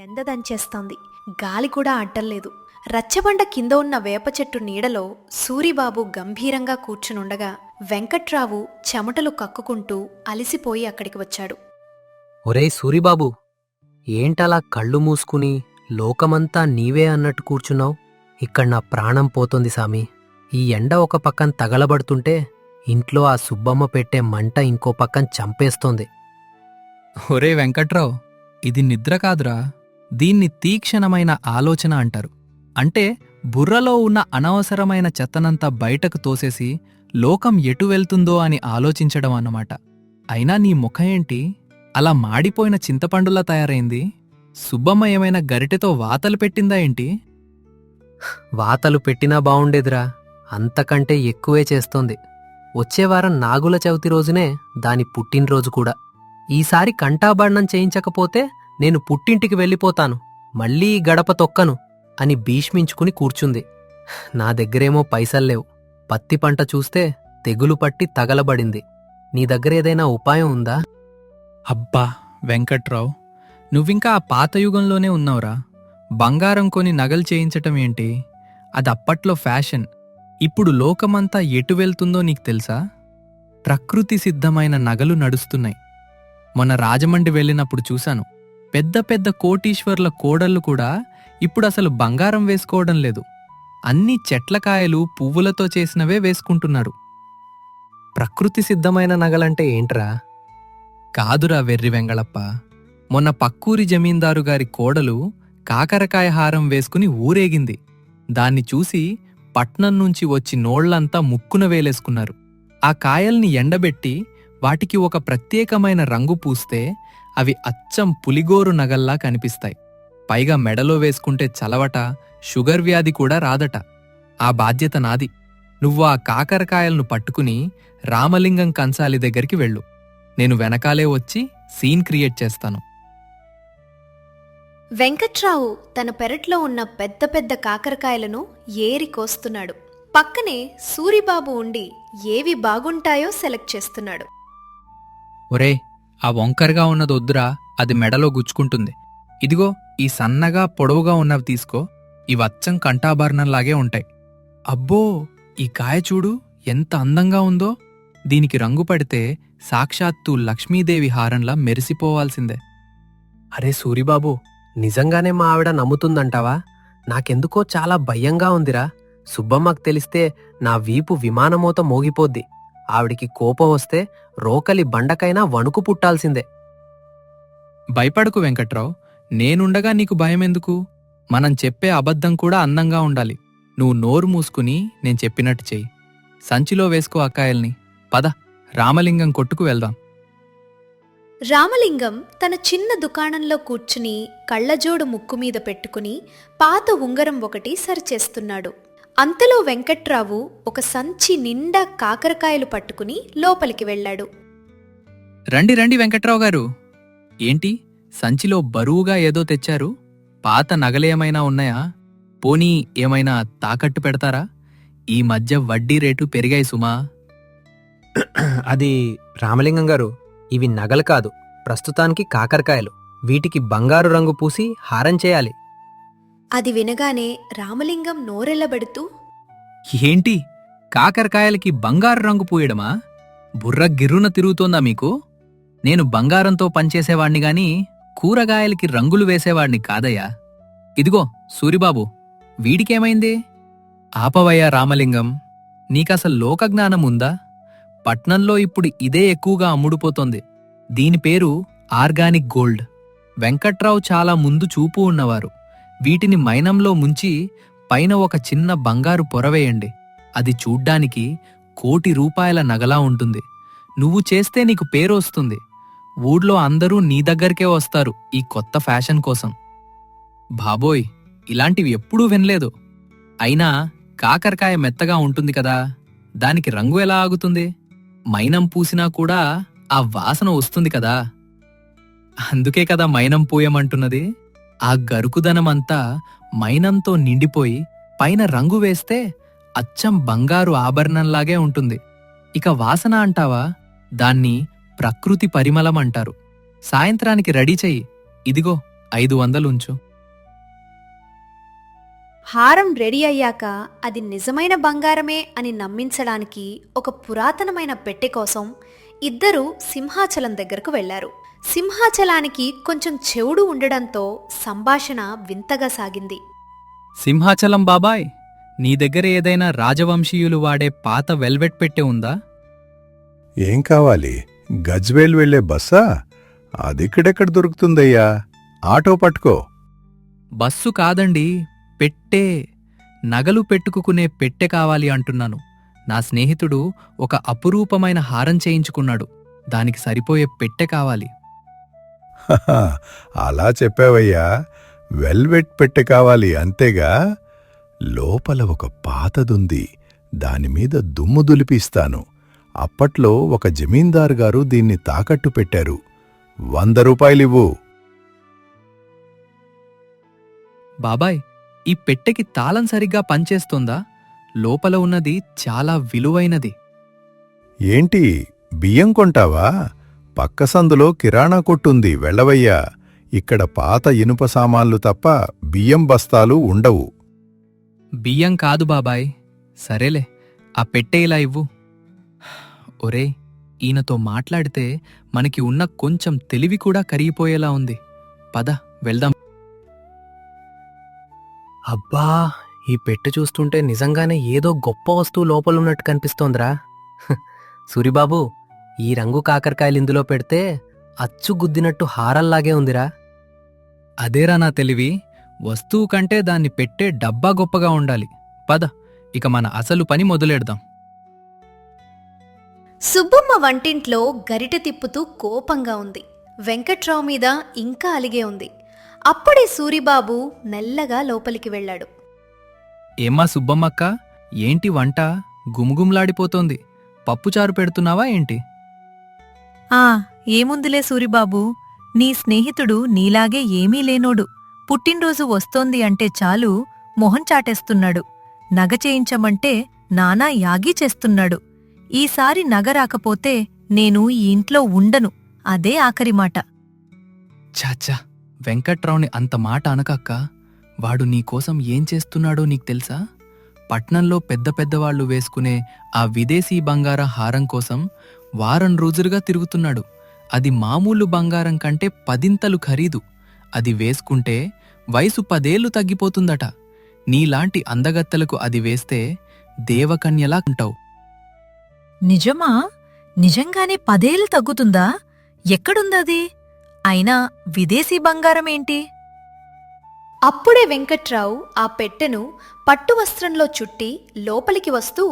ఎండ దంచేస్తోంది. గాలి కూడా అడ్డంలేదు. రచ్చబండ కింద ఉన్న వేప చెట్టు నీడలో సూరిబాబు గంభీరంగా కూర్చునుండగా వెంకట్రావు చెమటలు కక్కుకుంటూ అలిసిపోయి అక్కడికి వచ్చాడు. ఒరేయ్ సూరిబాబు, ఏంటలా కళ్ళు మూసుకుని లోకమంతా నీవే అన్నట్టు కూర్చున్నావు? ఇక్కడ నా ప్రాణం పోతుంది సామి. ఈ ఎండ ఒక పక్కన తగలబడుతుంటే ఇంట్లో ఆ సుబ్బమ్మ పెట్టే మంట ఇంకో పక్కన చంపేస్తోంది. ఒరే వెంకట్రావు, ఇది నిద్ర కాదురా, దీన్ని తీక్షణమైన ఆలోచన అంటారు. అంటే బుర్రలో ఉన్న అనవసరమైన చెత్తనంతా బయటకు తోసేసి లోకం ఎటు వెళ్తుందో అని ఆలోచించడం అన్నమాట. అయినా నీ ముఖం ఏంటి అలా మాడిపోయిన చింతపండులా తయారైంది? సుబ్బమ్మ ఏమైనా గరిటెతో వాతలు పెట్టిందా ఏంటి? వాతలు పెట్టినా బావుండేదిరా, అంతకంటే ఎక్కువే చేస్తోంది. వచ్చేవారం నాగుల చవితి రోజునే దాని పుట్టినరోజు కూడా. ఈసారి కంఠాభరణం చేయించకపోతే నేను పుట్టింటికి వెళ్ళిపోతాను, మళ్ళీ ఈ గడప తొక్కను అని భీష్మించుకుని కూర్చుంది. నా దగ్గరేమో పైసల్లేవు. పత్తి పంట చూస్తే తెగులు పట్టి తగలబడింది. నీ దగ్గరేదైనా ఉపాయం ఉందా? అబ్బా వెంకట్రావు, నువ్వింకా ఆ పాత యుగంలోనే ఉన్నావురా. బంగారం కొని నగలు చేయించటం ఏంటి? అది అప్పట్లో ఫ్యాషన్. ఇప్పుడు లోకమంతా ఎటు వెళ్తుందో నీకు తెలుసా? ప్రకృతి సిద్ధమైన నగలు నడుస్తున్నాయి. మొన్న రాజమండ్రి వెళ్ళినప్పుడు చూశాను, పెద్ద పెద్ద కోటీశ్వర్ల కోడళ్ళు కూడా ఇప్పుడు అసలు బంగారం వేసుకోవడం లేదు. అన్నీ చెట్లకాయలు పువ్వులతో చేసినవే వేసుకుంటున్నారు. ప్రకృతి సిద్ధమైన నగలంటే ఏంట్రా? కాదురా వెర్రి వెంగళప్ప, మొన్న పక్కూరి జమీందారు గారి కోడలు కాకరకాయ హారం వేసుకుని ఊరేగింది. దాన్ని చూసి పట్నం నుంచి వచ్చి నోళ్లంతా ముక్కున వేలేసుకున్నారు. ఆ కాయల్ని ఎండబెట్టి వాటికి ఒక ప్రత్యేకమైన రంగు పూస్తే అవి అచ్చం పులిగోరు నగల్లా కనిపిస్తాయి. పైగా మెడలో వేసుకుంటే చలవట, షుగర్ వ్యాధి కూడా రాదట. ఆ బాధ్యత నాది. నువ్వు ఆ కాకరకాయలను పట్టుకుని రామలింగం కంసాలి దగ్గరికి వెళ్ళు. నేను వెనకాలే వచ్చి సీన్ క్రియేట్ చేస్తాను. వెంకట్రావు తన పెరట్లో ఉన్న పెద్ద పెద్ద కాకరకాయలను ఏరి కోస్తున్నాడు. పక్కనే సూరిబాబు ఉండి ఏవి బాగుంటాయో సెలెక్ట్ చేస్తున్నాడు. ఒరే, ఆ వంకరగా ఉన్నదొద్దురా, అది మెడలో గుచ్చుకుంటుంది. ఇదిగో ఈ సన్నగా పొడవుగా ఉన్నవి తీసుకో, ఇవచ్చం కంఠాభరణంలాగే ఉంటాయి. అబ్బో, ఈ కాయ చూడు ఎంత అందంగా ఉందో. దీనికి రంగు పడితే సాక్షాత్తు లక్ష్మీదేవి హారంలా మెరిసిపోవాల్సిందే. అరే సూరిబాబు, నిజంగానే మా ఆవిడ నమ్ముతుందంటావా? నాకెందుకో చాలా భయంగా ఉందిరా. సుబ్బమ్మకు తెలిస్తే నా వీపు విమానమోత మోగిపోద్ది. ఆవిడికి కోపం వస్తే రోకలి బండకైనా వణుకు పుట్టాల్సిందే. భయపడకు వెంకట్రావు, నేనుండగా నీకు భయమెందుకు? మనం చెప్పే అబద్ధం కూడా అందంగా ఉండాలి. నువ్వు నోరు మూసుకుని నేను చెప్పినట్టు చెయ్యి. సంచిలో వేసుకో అక్కాయల్ని. పద, రామలింగం కొట్టుకు వెళ్దాం. రామలింగం తన చిన్న దుకాణంలో కూర్చుని కళ్ళజోడు ముక్కు మీద పెట్టుకుని పాత ఉంగరం ఒకటి సరిచేస్తున్నాడు. అంతలో వెంకట్రావు ఒక సంచి నిండా కాకరకాయలు పట్టుకుని లోపలికి వెళ్ళాడు. రండి రండి వెంకట్రావు గారు. ఏంటి సంచిలో బరువుగా ఏదో తెచ్చారు? పాత నగలేమైనా ఉన్నాయా? పోనీ ఏమైనా తాకట్టు పెడతారా? ఈ మధ్య వడ్డీ రేటు పెరిగాయి సుమా. అది రామలింగం గారు, ఇవి నగలు కాదు, ప్రస్తుతానికి కాకరకాయలు. వీటికి బంగారు రంగు పూసి హారం చేయాలి. అది వినగానే రామలింగం నోరెళ్లబెడుతూ, ఏంటి కాకరకాయలకి బంగారు రంగు పూయడమా? బుర్ర గిర్రున తిరుగుతోందా మీకు? నేను బంగారంతో పనిచేసేవాణ్ణి గాని కూరగాయలకి రంగులు వేసేవాణ్ణి కాదయ్యా. ఇదిగో సూరిబాబు, వీడికేమైంది? ఆపవయ్యా రామలింగం, నీకసలు లోకజ్ఞానం ఉందా? పట్నంలో ఇప్పుడు ఇదే ఎక్కువగా అమ్ముడుపోతోంది. దీని పేరు ఆర్గానిక్ గోల్డ్. వెంకట్రావు చాలా ముందు చూపు ఉన్నవారు. వీటిని మైనంలో ముంచి పైన ఒక చిన్న బంగారు పొరవేయండి. అది చూడ్డానికి ₹1,00,00,000 నగలా ఉంటుంది. నువ్వు చేస్తే నీకు పేరు వస్తుంది. ఊళ్ళో అందరూ నీ దగ్గరికే వస్తారు ఈ కొత్త ఫ్యాషన్ కోసం. బాబోయ్, ఇలాంటివి ఎప్పుడూ వినలేదు. అయినా కాకరకాయ మెత్తగా ఉంటుంది కదా, దానికి రంగు ఎలా ఆగుతుంది? మైనం పూసినా కూడా ఆ వాసన వస్తుంది కదా. అందుకే కదా మైనం పూయమంటున్నది. ఆ గరుకుదనమంతా మైనంతో నిండిపోయి పైన రంగు వేస్తే అచ్చం బంగారు ఆభరణంలాగే ఉంటుంది. ఇక వాసన అంటావా, దాన్ని ప్రకృతి పరిమళం అంటారు. సాయంత్రానికి రెడీ చెయ్యి. ఇదిగో 500 ఉంచు. హారం రెడీ అయ్యాక అది నిజమైన బంగారమే అని నమ్మించడానికి ఒక పురాతనమైన పెట్టె కోసం ఇద్దరూ సింహాచలం దగ్గరకు వెళ్లారు. సింహాచలానికి కొంచెం చెవుడు ఉండడంతో సంభాషణ వింతగా సాగింది. సింహాచలం బాబాయ్, నీ దగ్గర ఏదైనా రాజవంశీయులు వాడే పాత వెల్వెట్ పెట్టె ఉందా? ఏం కావాలి? గజ్వేల్ వెళ్లే బస్సా? అదిక్కడెక్కడ దొరుకుతుందయ్యా? ఆటో పట్టుకో. బస్సు కాదండి, పెట్టె. నగలు పెట్టుకునే పెట్టె కావాలి అంటున్నాను. నా స్నేహితుడు ఒక అపురూపమైన హారం చేయించుకున్నాడు. దానికి సరిపోయే పెట్టె కావాలి. హహా, అలా చెప్పావయ్యా. వెల్వెట్ పెట్టె కావాలి అంతేగా? లోపల ఒక పాతదుంది. దానిమీద దుమ్ము దులిపిస్తాను. అప్పట్లో ఒక జమీందారు గారు దీన్ని తాకట్టు పెట్టారు. 100 రూపాయలివ్వు. బాబాయ్, ఈ పెట్టెకి తాళం సరిగ్గా పనిచేస్తోందా? లోపల ఉన్నది చాలా విలువైనది. ఏంటి, బియ్యం కొంటావా? పక్క సందులో కిరాణా కొట్టుంది, వెళ్ళవయ్యా. ఇక్కడ పాత ఇనుప సామాన్లు తప్ప బియ్యం బస్తాలు ఉండవు. బియ్యం కాదు బాబాయ్. సరేలే, ఆ పెట్టె ఇలా ఇవ్వు. ఒరేయ్, ఈయనతో మాట్లాడితే మనకి ఉన్న కొంచెం తెలివి కూడా కరిగిపోయేలా ఉంది. పద వెళ్దాం. అబ్బా, ఈ పెట్టె చూస్తుంటే నిజంగానే ఏదో గొప్ప వస్తువు లోపలున్నట్టు కనిపిస్తోందిరా. సూరిబాబు, ఈ రంగు కాకరకాయలు ఇందులో పెడితే అచ్చు గుద్దినట్టు హారల్లాగే ఉందిరా. అదేరా నా తెలివి. వస్తువు కంటే దాన్ని పెట్టే డబ్బా గొప్పగా ఉండాలి. పద, ఇక మన అసలు పని మొదలెడదాం. సుబ్బమ్మ వంటింట్లో గరిటె తిప్పుతూ కోపంగా ఉంది. వెంకట్రావు మీద ఇంకా అలిగే ఉంది. అప్పుడే సూరిబాబు మెల్లగా లోపలికి వెళ్ళాడు. ఏమ్మా సుబ్బమ్మక్క, ఏంటి వంట గుమ్గుమ్లాడిపోతోంది? పప్పుచారు పెడుతున్నావా ఏంటి? ఏముందిలే సూరిబాబు, నీ స్నేహితుడు నీలాగే ఏమీ లేనోడు. పుట్టినరోజు వస్తోంది అంటే చాలు మొహం చాటేస్తున్నాడు. నగ చేయించమంటే నానా యాగీ చేస్తున్నాడు. ఈసారి నగ రాకపోతే నేను ఈ ఇంట్లో ఉండను. అదే ఆఖరి మాట. చాచా, వెంకట్రావుని అంత మాట అనకక్క. వాడు నీకోసం ఏం చేస్తున్నాడో నీకు తెలుసా? పట్నంలో పెద్ద పెద్దవాళ్లు వేసుకునే ఆ విదేశీ బంగారం హారం కోసం వారం రోజులుగా తిరుగుతున్నాడు. అది మామూలు బంగారం కంటే 10 ఖరీదు. అది వేసుకుంటే వయసు 10 ఏళ్లు తగ్గిపోతుందట. నీలాంటి అందగత్తెలకు అది వేస్తే దేవకన్యలా ఉంటావు. నిజమా? నిజంగానే 10 ఏళ్ళు తగ్గుతుందా? ఎక్కడుందది? అయినా విదేశీ బంగారమేంటి? అప్పుడే వెంకట్రావు ఆ పెట్టెను పట్టువస్త్రంలో చుట్టి లోపలికి వస్తూ,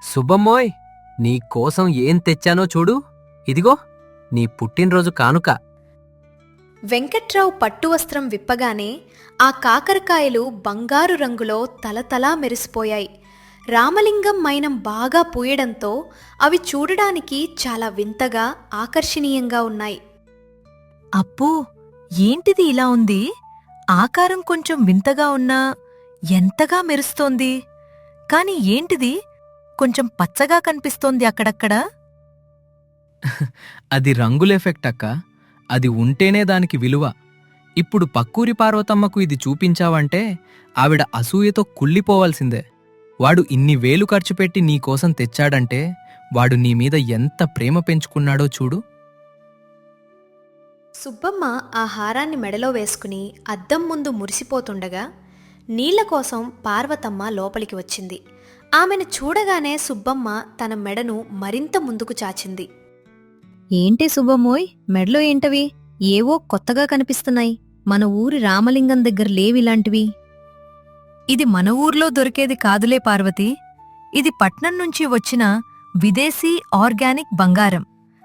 సుబ్బమ్మోయ్, నీకోసం ఏం తెచ్చానో చూడు. ఇదిగో నీ పుట్టినరోజు కానుక. వెంకట్రావు పట్టువస్త్రం విప్పగానే ఆ కాకరకాయలు బంగారు రంగులో తలతలా మెరిసిపోయాయి. రామలింగం మైనం బాగా పూయడంతో అవి చూడడానికి చాలా వింతగా ఆకర్షణీయంగా ఉన్నాయి. అప్పో, ఏంటిది ఇలా ఉంది? ఆకారం కొంచెం వింతగా ఉన్నా ఎంతగా మెరుస్తోంది. కాని ఏంటిది కొంచెం పచ్చగా కనిపిస్తోంది అక్కడక్కడ? అది రంగులెఫెక్ట్ అక్క. అది ఉంటేనే దానికి విలువ. ఇప్పుడు పక్కూరి పార్వతమ్మకు ఇది చూపించావంటే ఆవిడ అసూయతో కుళ్ళిపోవాల్సిందే. వాడు ఇన్ని వేలు ఖర్చు పెట్టి నీకోసం తెచ్చాడంటే వాడు నీ మీద ఎంత ప్రేమ పెంచుకున్నాడో చూడు. సుబ్బమ్మ ఆ హారాన్ని మెడలో వేసుకుని అద్దం ముందు మురిసిపోతుండగా నీళ్ల కోసం పార్వతమ్మ లోపలికి వచ్చింది. ఆమెను చూడగానే సుబ్బమ్మ తన మెడను మరింత ముందుకు చాచింది. ఏంటి సుబ్బమ్మోయ్, మెడలో ఏంటవి? ఏవో కొత్తగా కనిపిస్తున్నాయి. మన ఊరి రామలింగం దగ్గర లేవిలాంటివి. ఇది మన ఊర్లో దొరికేది కాదులే పార్వతి. ఇది పట్నం నుంచి వచ్చిన విదేశీ ఆర్గానిక్ బంగారం.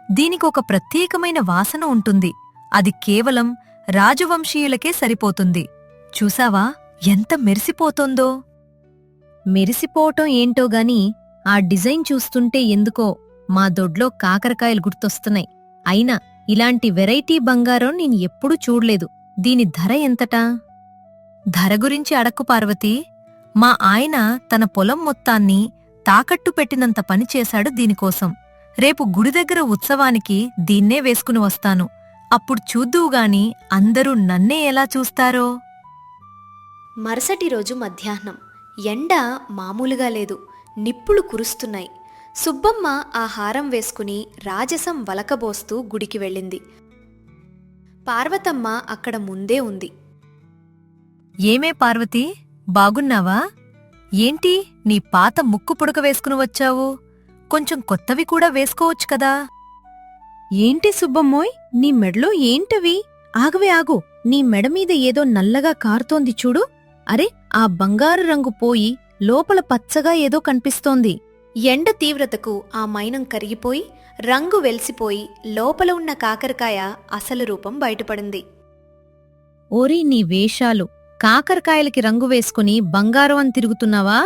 దీనికొక ప్రత్యేకమైన వాసన ఉంటుంది. అది కేవలం రాజవంశీయులకే సరిపోతుంది. చూసావా ఎంత మెరిసిపోతోందో? మెరిసిపోవటం ఏంటో గాని ఆ డిజైన్ చూస్తుంటే ఎందుకో మా దొడ్లో కాకరకాయలు గుర్తొస్తున్నాయి. అయినా ఇలాంటి వెరైటీ బంగారం నేను ఎప్పుడూ చూడలేదు. దీని ధర ఎంతటా? ధర గురించి అడక్కు పార్వతి. మా ఆయన తన పొలం మొత్తాన్ని తాకట్టు పెట్టినంత పనిచేశాడు దీనికోసం. రేపు గుడి దగ్గర ఉత్సవానికి దీన్నే వేసుకుని వస్తాను. అప్పుడు చూద్దువుగాని అందరూ నన్నే ఎలా చూస్తారో. మరుసటి రోజు మధ్యాహ్నం ఎండ మామూలుగా లేదు, నిప్పులు కురుస్తున్నాయి. సుబ్బమ్మ ఆ హారం వేసుకుని రాజసం వలకబోస్తూ గుడికి వెళ్ళింది. పార్వతమ్మ అక్కడ ముందే ఉంది. ఏమే పార్వతీ, బాగున్నావా? ఏంటి నీ పాత ముక్కు పుడక వేసుకుని వచ్చావు? కొంచెం కొత్తవి కూడా వేసుకోవచ్చు కదా. ఏంటి సుబ్బమ్మోయ్, నీ మెడలో ఏంటవి? ఆగవే ఆగు, నీ మెడ మీద ఏదో నల్లగా కారుతోంది చూడు. అరే, ఆ బంగారు రంగు పోయి లోపల పచ్చగా ఏదో కనిపిస్తోంది. ఎండ తీవ్రతకు ఆ మైనం కరిగిపోయి రంగు వెలిసిపోయి లోపల ఉన్న కాకరకాయ అసలు రూపం బయటపడింది. ఓరి నీ వేషాలు! కాకరకాయలకి రంగు వేసుకుని బంగారం అని తిరుగుతున్నావా?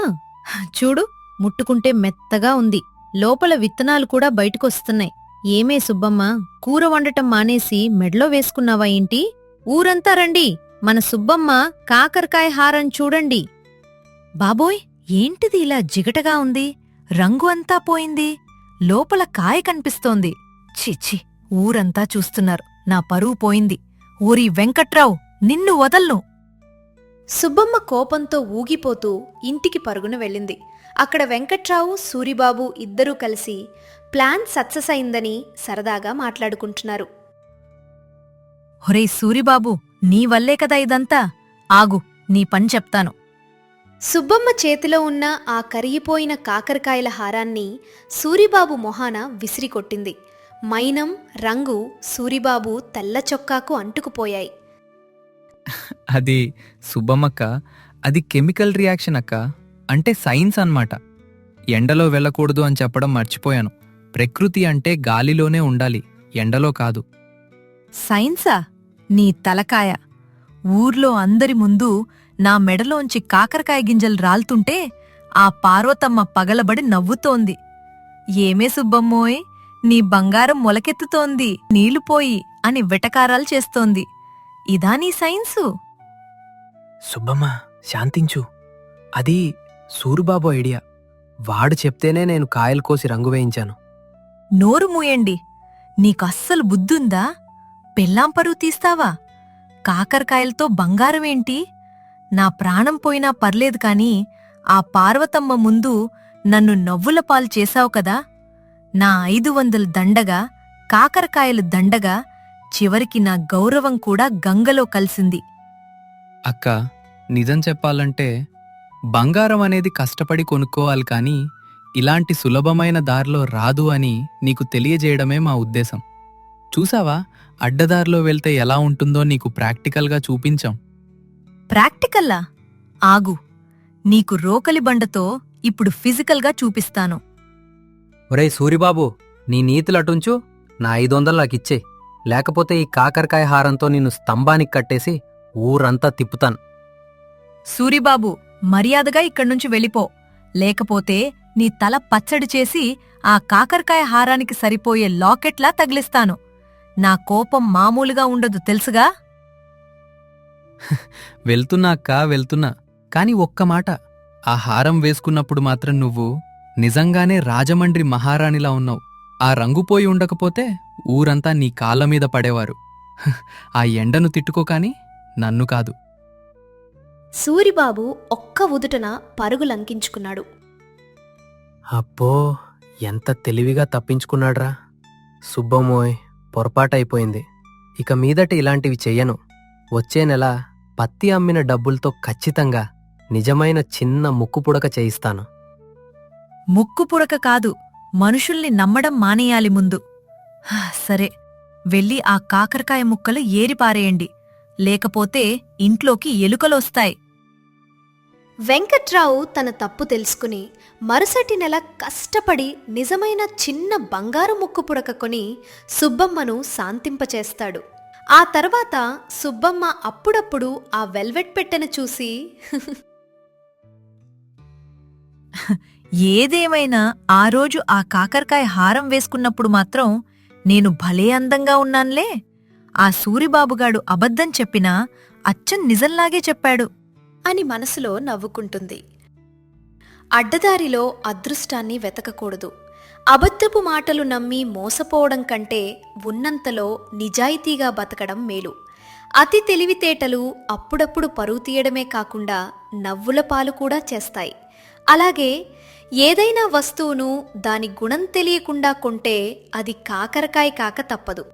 చూడు, ముట్టుకుంటే మెత్తగా ఉంది. లోపల విత్తనాలు కూడా బయటకొస్తున్నాయి. ఏమే సుబ్బమ్మ, కూర వండటం మానేసి మెడలో వేసుకున్నావా ఏంటి? ఊరంతా రండి, మన సుబ్బమ్మ కాకరకాయ హారం చూడండి. బాబోయ్, ఏంటిది ఇలా జిగటగా ఉంది? రంగు అంతా పోయింది, లోపల కాయ కనిపిస్తోంది. చిచ్చి, ఊరంతా చూస్తున్నారు, నా పరువు పోయింది. ఊరి వెంకట్రావు, నిన్ను వదల్ను. సుబ్బమ్మ కోపంతో ఊగిపోతూ ఇంటికి పరుగున వెళ్ళింది. అక్కడ వెంకట్రావు, సూరిబాబు ఇద్దరూ కలిసి ప్లాన్ సక్సెస్ అయిందని సరదాగా మాట్లాడుకుంటున్నారు. ఒరే సూరిబాబు, నీ వల్లే కదా ఇదంతా. ఆగు, నీ పని చెప్తాను. సుబ్బమ్మ చేతిలో ఉన్న ఆ కరిగిపోయిన కాకరకాయల హారాన్ని సూరిబాబు మొహాన విసిరికొట్టింది. మైనం, రంగు సూరిబాబు తెల్ల చొక్కాకు అంటుకుపోయాయి. అది సుబ్బమ్మక్క, అది కెమికల్ రియాక్షన్ అక్క, అంటే సైన్స్ అన్నమాట. ఎండలో వెళ్ళకూడదు అని చెప్పడం మర్చిపోయాను. ప్రకృతి అంటే గాలిలోనే ఉండాలి, ఎండలో కాదు. సైన్సా? నీ తలకాయ! ఊర్లో అందరి ముందు నా మెడలోంచి కాకరకాయ గింజలు రాల్తుంటే ఆ పార్వతమ్మ పగలబడి నవ్వుతోంది. ఏమే సుబ్బమ్మోయ్, నీ బంగారం మొలకెత్తుతోంది, నీళ్లుపోయి అని వెటకారాలు చేస్తోంది. ఇదా నీ సైన్సు? సుబ్బమ్మ, శాంతించు. అది సూరిబాబు ఐడియా. వాడు చెప్తేనే నేను కాయలు కోసి రంగు వేయించాను. నోరు మూయండి. నీకస్సలు బుద్ధుందా? పెళ్ళాం పరువు తీస్తావా? కాకరకాయలతో బంగారమేంటి? నా ప్రాణం పోయినా పర్లేదు కాని ఆ పార్వతమ్మ ముందు నన్ను నవ్వుల పాలు చేశావు కదా. నా 500 దండగా, కాకరకాయలు దండగా, చివరికి నా గౌరవం కూడా గంగలో కలిసింది. అక్క, నిజం చెప్పాలంటే బంగారం అనేది కష్టపడి కొనుక్కోవాలి కానీ ఇలాంటి సులభమైన దారిలో రాదు అని నీకు తెలియజేయడమే మా ఉద్దేశం. చూసావా, అడ్డదారిలో వెళ్తే ఎలా ఉంటుందో నీకు ప్రాక్టికల్గా చూపించాం. ప్రాక్టికల్లా? ఆగు, నీకు రోకలి బండతో ఇప్పుడు ఫిజికల్గా చూపిస్తాను. ఒరే సూరిబాబు, నీ నీతులటుంచు, నా 500 నాకిచ్చే. లేకపోతే ఈ కాకరకాయ హారంతో నిన్ను స్తంభానికి కట్టేసి ఊరంతా తిప్పుతాను. సూరిబాబు, మర్యాదగా ఇక్కడ్నుంచి వెళ్ళిపో. లేకపోతే నీ తల పచ్చడి చేసి ఆ కాకరకాయ హారానికి సరిపోయే లాకెట్లా తగిలిస్తాను. నా కోపం మామూలుగా ఉండదు తెలుసుగా. వెళ్తున్నా అక్క, వెళ్తున్నా. కాని ఒక్క మాట, ఆ హారం వేసుకున్నప్పుడు మాత్రం నువ్వు నిజంగానే రాజమండ్రి మహారాణిలా ఉన్నావు. ఆ రంగు పోయి ఉండకపోతే ఊరంతా నీ కాళ్ళ మీద పడేవారు. ఆ ఎండను తిట్టుకోకాని నన్ను కాదు. సూరిబాబు ఒక్క ఉదుటన పరుగులంకించుకున్నాడు. అబ్బో, ఎంత తెలివిగా తప్పించుకున్నాడ్రా. సుబ్బమ్మోయ్, పొరపాటైపోయింది. ఇక మీదట ఇలాంటివి చెయ్యను. వచ్చే నెల పత్తి అమ్మిన డబ్బులతో ఖచ్చితంగా నిజమైన చిన్న ముక్కు పుడక చేయిస్తాను. ముక్కు పుడక కాదు, మనుషుల్ని నమ్మడం మానేయాలి ముందు. సరే, వెళ్ళి ఆ కాకరకాయ ముక్కలు ఏరిపారేయండి. లేకపోతే ఇంట్లోకి ఎలుకలొస్తాయి. వెంకట్రావు తన తప్పు తెలుసుకుని మరుసటి నెల కష్టపడి నిజమైన చిన్న బంగారు ముక్కు పుడక కొని సుబ్బమ్మను శాంతింపచేస్తాడు. ఆ తర్వాత సుబ్బమ్మ అప్పుడప్పుడు ఆ వెల్వెట్ పెట్టెను చూసి ఏదేమైనా ఆ రోజు ఆ కాకరకాయ హారం వేసుకున్నప్పుడు మాత్రం నేను భలే అందంగా ఉన్నాన్లే. ఆ సూరిబాబుగాడు అబద్ధం చెప్పినా అచ్చం నిజంలాగే చెప్పాడు అని మనసులో నవ్వుకుంటుంది. అడ్డదారిలో అదృష్టాన్ని వెతకకూడదు. అబద్ధపు మాటలు నమ్మి మోసపోవడం కంటే ఉన్నంతలో నిజాయితీగా బతకడం మేలు. అతి తెలివితేటలు అప్పుడప్పుడు పరువు తీయడమే కాకుండా నవ్వుల పాలు కూడా చేస్తాయి. అలాగే ఏదైనా వస్తువును దాని గుణం తెలియకుండా కొంటే అది కాకరకాయ కాక తప్పదు.